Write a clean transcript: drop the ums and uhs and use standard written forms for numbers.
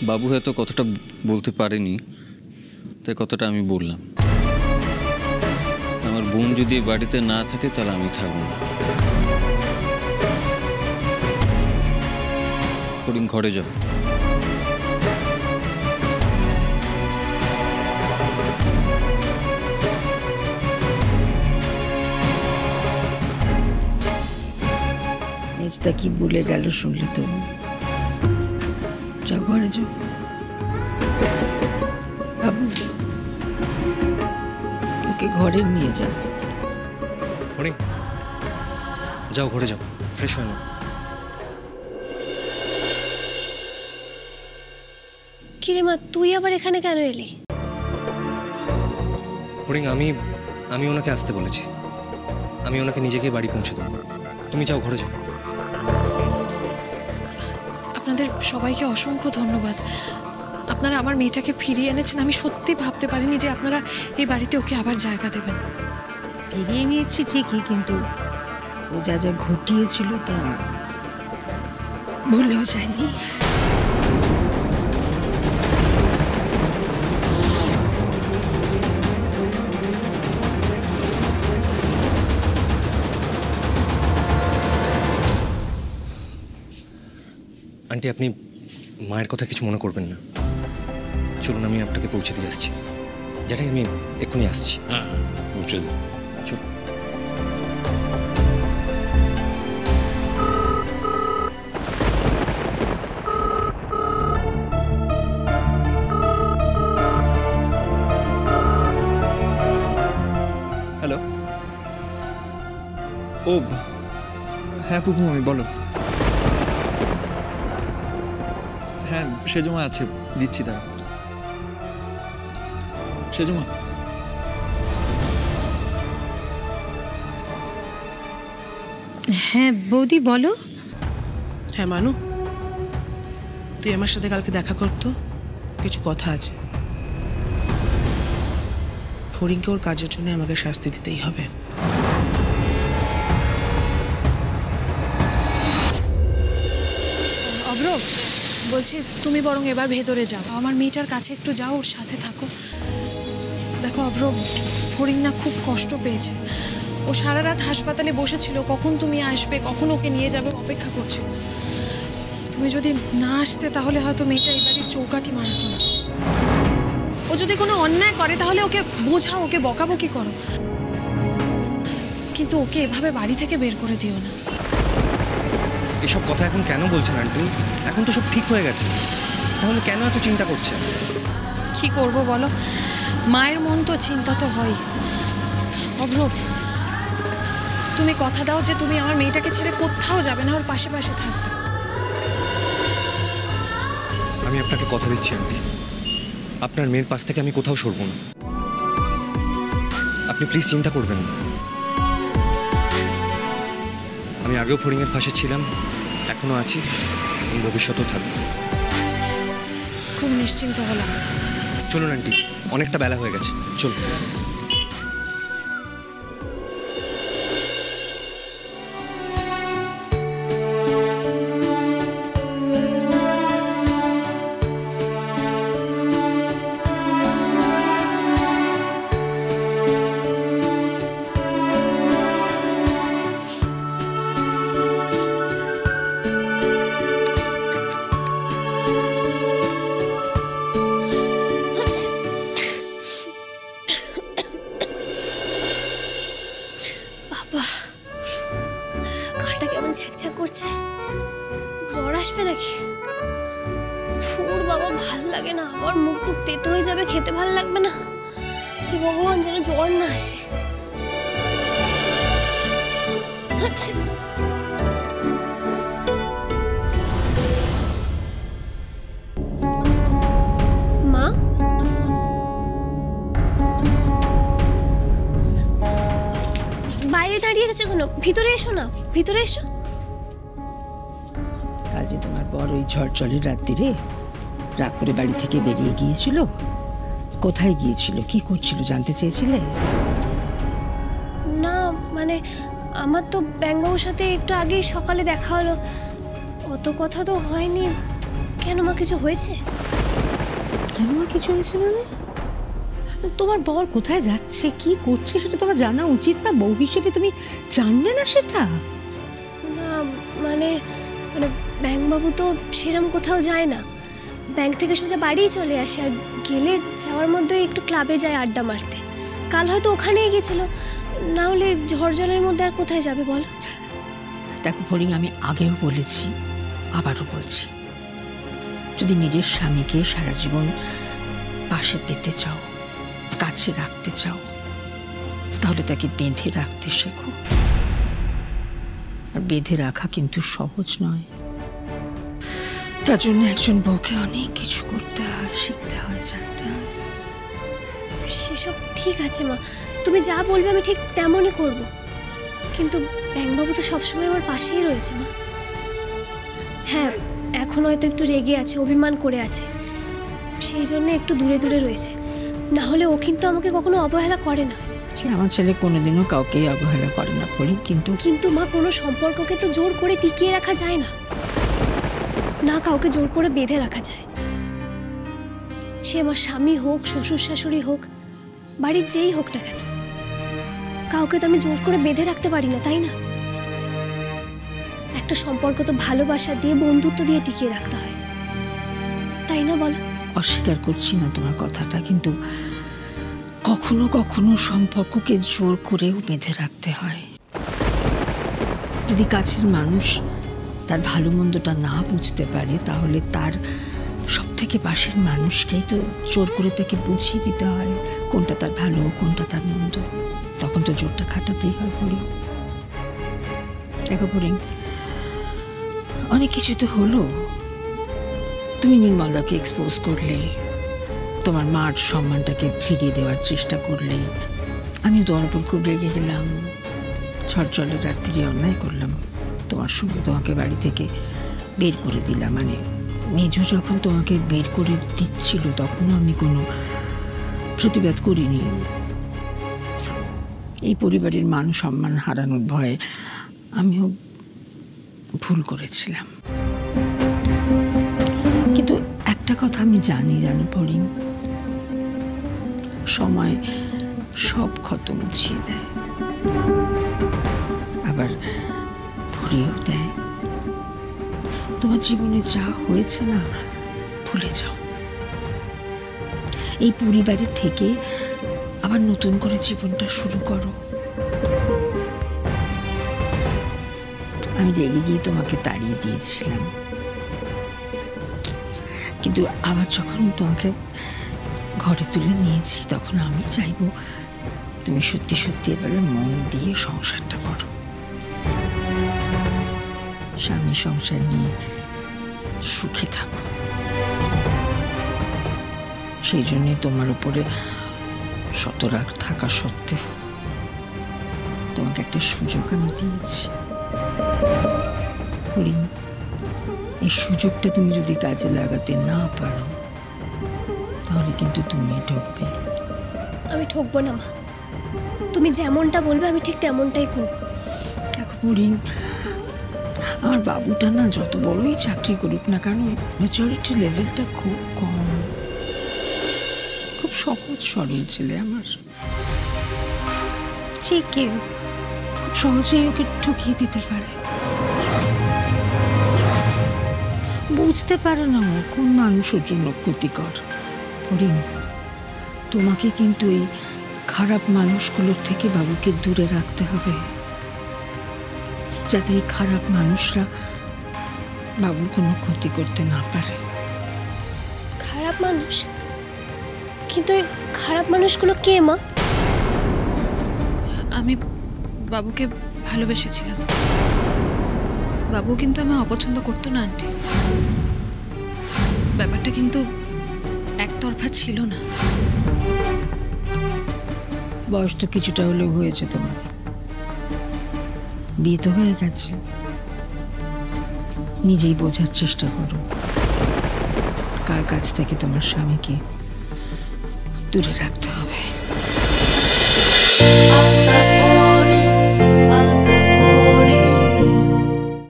বাবু হয়তো কতটা বলতে পারেনি, তাই কতটা আমি বললাম। আমার বোন যদি বাড়িতে না থাকে তাহলে আমি থাকবো না। ফড়িং, ঘরে যাও। মেজদা কি বলে গেল শুনলি তো? যাও ঘরে যাও। বাবু, ওকে ঘরে নিয়ে যাও। ফড়িং, যাও ঘরে যাও, ফ্রেশ হয়ে নাও। কিরে মা, তুই আবার এখানে কেন এলি? ফড়িং, আমি ওনাকে আসতে বলেছি। আমি ওনাকে নিজেকে বাড়ি পৌঁছে দেবো। তুমি যাও ঘরে যাও। আপনাদের সবাইকে অসংখ্য ধন্যবাদ। আপনারা আমার মেয়েটাকে ফিরিয়ে এনেছেন। আমি সত্যি ভাবতে পারিনি যে আপনারা এই বাড়িতে ওকে আবার জায়গা দেবেন। ফিরিয়ে নিয়েছি ঠিকই, কিন্তু ও যা যা ঘটিয়েছিল তা ভুলেও যায়নি। আন্টি, আপনি মায়ের কথা কিছু মনে করবেন না। চলুন, আমি আপনাকে পৌঁছে দিয়ে আসছি। যেটাই আমি এক্ষুনি আসছি। হ্যাঁ, পৌঁছে দিন। চলুন। হ্যালো। ও হ্যাঁ পুপু, আমি বলো। হ্যাঁ, সেজমা আছে, দিচ্ছি তারা। সেজমা, হ্যাঁ বৌদি, বলো। হ্যাঁ মানু, তুই আমার সাথে কালকে দেখা করতো, কিছু কথা আছে। ফড়িংকে ওর কাজের জন্য আমাকে শাস্তি দিতেই হবে। অব্র, বলছি তুমি বরং এবার ভেতরে যাও, আমার মেয়েটার কাছে একটু যাও, ওর সাথে থাকো। দেখো অব্র, ফড়িং না খুব কষ্ট পেয়েছে। ও সারা রাত হাসপাতালে বসেছিল, কখন তুমি আসবে, কখন ওকে নিয়ে যাবে অপেক্ষা করছিল। তুমি যদি না আসতে তাহলে হয়তো মেয়েটা এই বাড়ির চৌকাঠি মারত না। ও যদি কোনো অন্যায় করে তাহলে ওকে বোঝাও, ওকে বকাবকি করো, কিন্তু ওকে এভাবে বাড়ি থেকে বের করে দিও না। এসব কথা এখন কেন বলছেন আন্টি? এখন তো সব ঠিক হয়ে গেছে, তাহলে কেন এত চিন্তা করছেন? কি করব বলো, মায়ের মন তো চিন্তা তো হয়। অভ্র, তুমি কথা দাও যে তুমি আমার মেয়েটাকে ছেড়ে কোথাও যাবে না, ওর পাশে পাশে থাকবে। আমি আপনাকে কথা দিচ্ছি আন্টি, আপনার মেয়ের পাশ থেকে আমি কোথাও সরব না। আপনি প্লিজ চিন্তা করবেন না। আমি আগেও ফড়িংয়ের পাশে ছিলাম, এখনো আছি, ভবিষ্যতেও থাকবো। খুব নিশ্চিন্ত হলাম। চলুন আন্টি, অনেকটা বেলা হয়ে গেছে, চলুন। গাটা কেমন ঝ্যাকঝ্যাক করছে, জ্বর আসবে নাকি? তোর বাবা, ভাল লাগে না, আবার মুখ টুক তেতো হয়ে যাবে, খেতে ভাল লাগবে না। হে ভগবান, যেন জ্বর না আসে। মা, বাইরে দাঁড়িয়ে গেছে কেন? ভিতরে এসো না, ভিতরে এসো। কাজে তোমার বড় ওই ঝড় রাত্রিরে রাগ করে বাড়ি থেকে বেরিয়ে গিয়েছিল। কোথায় গিয়েছিল, কি করছিল জানতে চেয়েছিলে? না মানে আমার তো ব্যাংকবাবুর সাথে একটু আগেই সকালে দেখা হলো, অত কথা তো হয়নি। কেন মা, কিছু হয়েছে? কেন আমার কিছু হয়েছে মানে? তোমার বর কোথায় যাচ্ছে, কি করছে সেটা তোমার জানা উচিত না? বউ হিসেবে তুমি জানবে না সেটা? না মানে মানে ব্যাংকবাবু তো সেরম কোথাও যায় না, ব্যাংক থেকে সোজা বাড়িই চলে আসে, আর গেলে যাওয়ার মধ্যে একটু ক্লাবে যায় আড্ডা মারতে। কাল হয়তো ওখানেই গেছিল, না হলে ঝড় জলের মধ্যে আর কোথায় যাবে বল? দেখো ফড়িং, আমি আগেও বলেছি, আবারও বলছি, যদি নিজের স্বামীকে সারা জীবন পাশে পেতে চাও, কাছে রাখতে চাও, তাহলে তাকে বেঁধে রাখতে শেখো। আর বেঁধে রাখা কিন্তু সহজ নয়, তার জন্য একজন বউকে অনেক কিছু করতে হয়, শিখতে হয়, জানতে হয়। সেসব ঠিক আছে মা, তুমি যা বলবে আমি ঠিক তেমনই করব, কিন্তু ব্যাংকবাবু তো সবসময় আমার পাশেই রয়েছে মা। হ্যাঁ, এখন হয়তো একটু রেগে আছে, অভিমান করে আছে, সেই জন্য একটু দূরে দূরে রয়েছে, না হলে ও কিন্তু আমাকে কখনো অবহেলা করে না। আমার ছেলে কোনোদিনও কাউকেই অবহেলা করে না ফড়িং, কিন্তু মা, কোনো সম্পর্ককে তো জোর করে টিকিয়ে রাখা যায় না, না কাউকে জোর করে বেঁধে রাখা যায়। সে আমার স্বামী হোক, শ্বশুর শাশুড়ি হোক, বাড়ির যেই হোক না কেন, কাউকে তো আমি জোর করে বেঁধে রাখতে পারি না, তাই না? একটা সম্পর্ক তো ভালোবাসা দিয়ে, বন্ধুত্ব দিয়ে টিকিয়ে রাখতে হয়, তাই না বল? অস্বীকার করছি না তোমার কথাটা, কিন্তু কখনো কখনো সম্পর্ককে জোর করেও বেঁধে রাখতে হয়। যদি কাছের মানুষ তার ভালো মন্দটা না বুঝতে পারে, তাহলে তার সব থেকে পাশের মানুষকেই তো জোর করে তাকে বুঝিয়ে দিতে হয় কোনটা তার ভালো, কোনটা তার মন্দ। তখন তো জোরটা খাটাতেই হয় ফড়িং। দেখো ফড়িং, অনেক কিছু তো হলো, তুমি নির্মলদাকে এক্সপোজ করলে, তোমার মার সম্মানটাকে ফিরিয়ে দেওয়ার চেষ্টা করলে, আমি তোমার উপর খুব রেগে গেলাম, ঝড় জলের রাত্রি অন্যায় করলাম তোমার সঙ্গে, তোমাকে বাড়ি থেকে বের করে দিলাম। মানে মেজো যখন তোমাকে বের করে দিচ্ছিল তখনও আমি কোনো প্রতিবাদ করিনি। এই পরিবারের মান সম্মান হারানোর ভয়ে আমিও ভুল করেছিলাম, কিন্তু একটা কথা আমি জানি ফড়িং, সময় সব ক্ষত মুছিয়ে দেয়, আবার ভরিয়েও দেয়। তোমার জীবনে যা হয়েছে না, ভুলে যাও। এই পরিবারের থেকে আবার নতুন করে জীবনটা শুরু করো। আমি রেগে গিয়ে তোমাকে তাড়িয়ে দিয়েছিলাম, কিন্তু আবার যখন তোমাকে ঘরে তুলে নিয়েছি, তখন আমি চাইবো তুমি সত্যি সত্যি এবারে মন দিয়ে সংসারটা করো, স্বামী সংসার নিয়ে সুখে থাকো। সেই জন্যই তোমার উপরে শত রাগ থাকা সত্ত্বেও তোমাকে একটা সুযোগ আমি দিয়েছি ফড়িং। এই সুযোগটা তুমি যদি কাজে লাগাতে না পারো, তাহলে কিন্তু তুমি ঠকবে। আমি ঠকবো না মা, তুমি যেমনটা বলবে আমি ঠিক তেমনটাই করব। দেখো ফড়িং, আমার বাবুটা না যত বড়ই চাকরি করুক না কেন, মেচুরিটি লেভেলটা খুব কম, খুব সহজ সরল ছেলে আমার, যে কেউ খুব সহজেই ওকে ঠকিয়ে দিতে পারে। বুঝতে পারে না ও কোন মানুষের জন্য ক্ষতিকর। ফড়িং, তোমাকে কিন্তু এই খারাপ মানুষগুলোর থেকে বাবুকে দূরে রাখতে হবে, যাতে এই খারাপ মানুষরা বাবুর কোনো ক্ষতি করতে না পারে। খারাপ মানুষ? কিন্তু এই খারাপ মানুষগুলো কে মা? আমি বাবুকে ভালোবেসেছিলাম, বাবু কিন্তু আমায় অপছন্দ করতো না আন্টি। ব্যাপারটা কিন্তু একতরফা ছিল না। বয়স তো কিছুটা হলেও হয়েছে তোমার, বিয়ে তো হয়ে গেছে, নিজেই বোঝার চেষ্টা করো কার কাছ থেকে তোমার স্বামীকে দূরে রাখতে হবে।